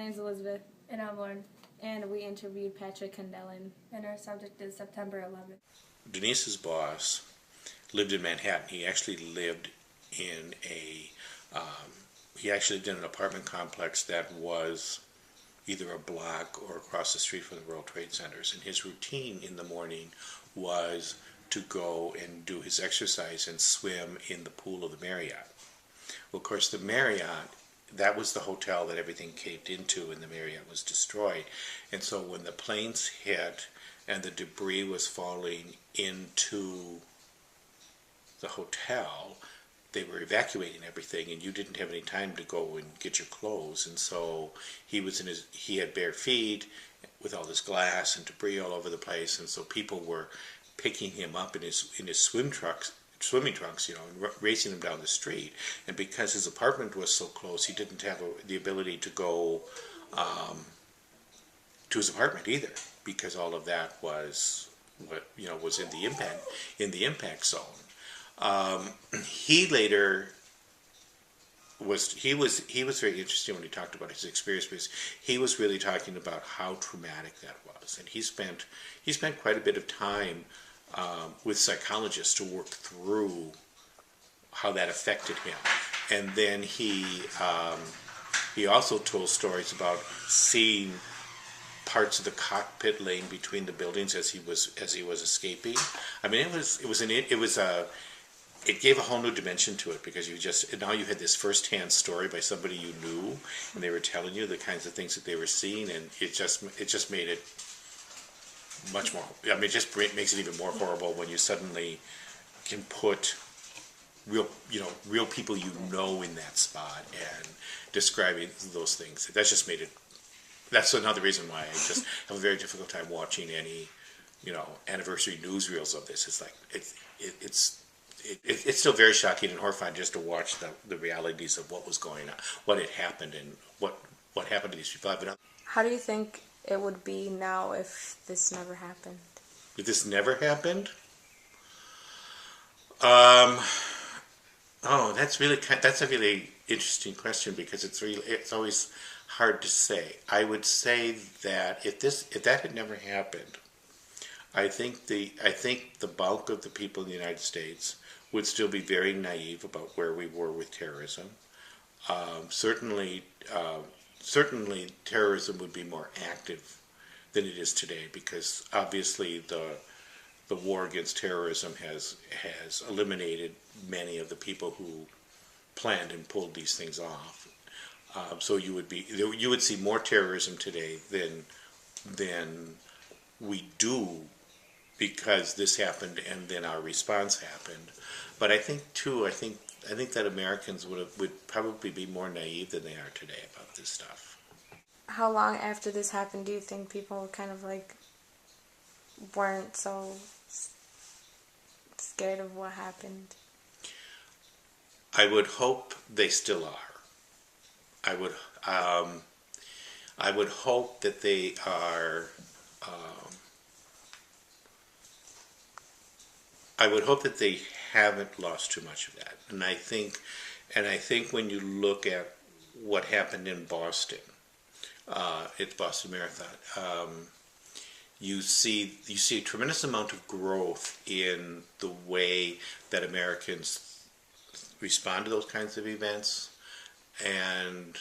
name's Elizabeth. And I'm Lauren. And we interviewed Patrick Cundellan. And our subject is September 11th. Denise's boss lived in Manhattan. He actually lived in an apartment complex that was either a block or across the street from the World Trade Centers. And his routine in the morning was to go and do his exercise and swim in the pool of the Marriott. Well, of course, the Marriott, that was the hotel that everything caved into, and the Marriott was destroyed. And so when the planes hit and the debris was falling into the hotel, they were evacuating everything, and you didn't have any time to go and get your clothes. And so he had bare feet with all this glass and debris all over the place, and so people were picking him up in his swimming trunks, and racing him down the street. And because his apartment was so close, he didn't have the ability to go to his apartment either, because all of that was was in the impact zone. He later was very interesting when he talked about his experience, because he was really talking about how traumatic that was, and he spent quite a bit of time with psychologists to work through how that affected him. And then he also told stories about seeing parts of the cockpit laying between the buildings as he was escaping. I mean, it gave a whole new dimension to it, because now you had this first-hand story by somebody you knew, and they were telling you the kinds of things that they were seeing, and it just made it much more. I mean, it just makes it even more horrible when you suddenly can put real people in that spot and describing those things. That just made it. That's another reason why I just have a very difficult time watching any, anniversary newsreels of this. It's like it's still very shocking and horrifying just to watch the realities of what was going on, what had happened, and what happened to these people. How do you think it would be now if this never happened? If this never happened? That's a really interesting question, because it's always hard to say. I would say that if that had never happened, I think the bulk of the people in the United States would still be very naive about where we were with terrorism. Certainly terrorism would be more active than it is today, because obviously the war against terrorism has eliminated many of the people who planned and pulled these things off. So you would see more terrorism today than we do, because this happened and then our response happened. But I think that Americans would probably be more naive than they are today about this stuff. How long after this happened do you think people kind of weren't so scared of what happened? I would hope they still are. I would hope that they are. I would hope that they haven't lost too much of that. And I think when you look at what happened in Boston, at Boston Marathon, you see a tremendous amount of growth in the way that Americans respond to those kinds of events, and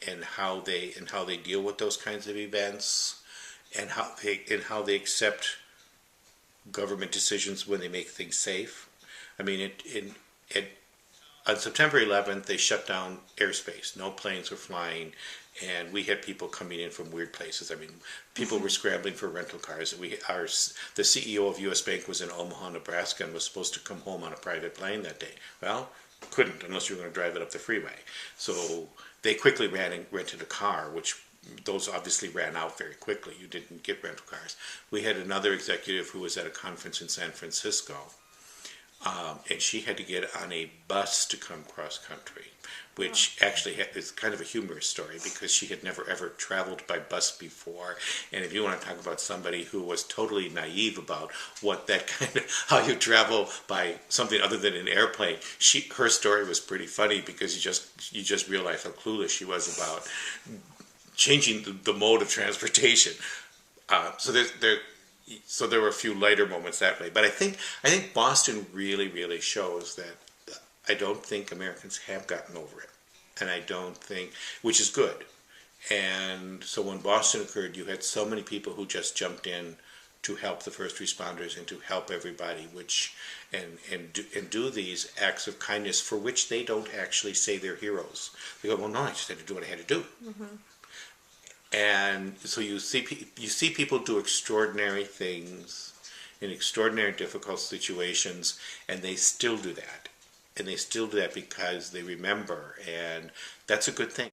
and how they deal with those kinds of events, and how they accept government decisions when they make things safe. I mean, on September 11th, they shut down airspace. No planes were flying, and we had people coming in from weird places. I mean, people were scrambling for rental cars. The CEO of U.S. Bank was in Omaha, Nebraska, and was supposed to come home on a private plane that day. Well, couldn't, unless you were going to drive it up the freeway. So they quickly rented a car, which those obviously ran out very quickly. You didn't get rental cars. We had another executive who was at a conference in San Francisco, and she had to get on a bus to come cross country, which actually is kind of a humorous story because she had never ever traveled by bus before. And if you want to talk about somebody who was totally naive about what that kind of how you travel by something other than an airplane, her story was pretty funny because you just realize how clueless she was about changing the mode of transportation. So there were a few lighter moments that way, but I think Boston really shows that I don't think Americans have gotten over it, and I don't think, which is good. And so when Boston occurred, you had so many people who just jumped in to help the first responders and to help everybody, and do these acts of kindness for which they don't actually say they're heroes. They go, well, no, I just had to do what I had to do. Mm-hmm. And so you see people do extraordinary things in extraordinary difficult situations, and they still do that. And they still do that because they remember, and that's a good thing.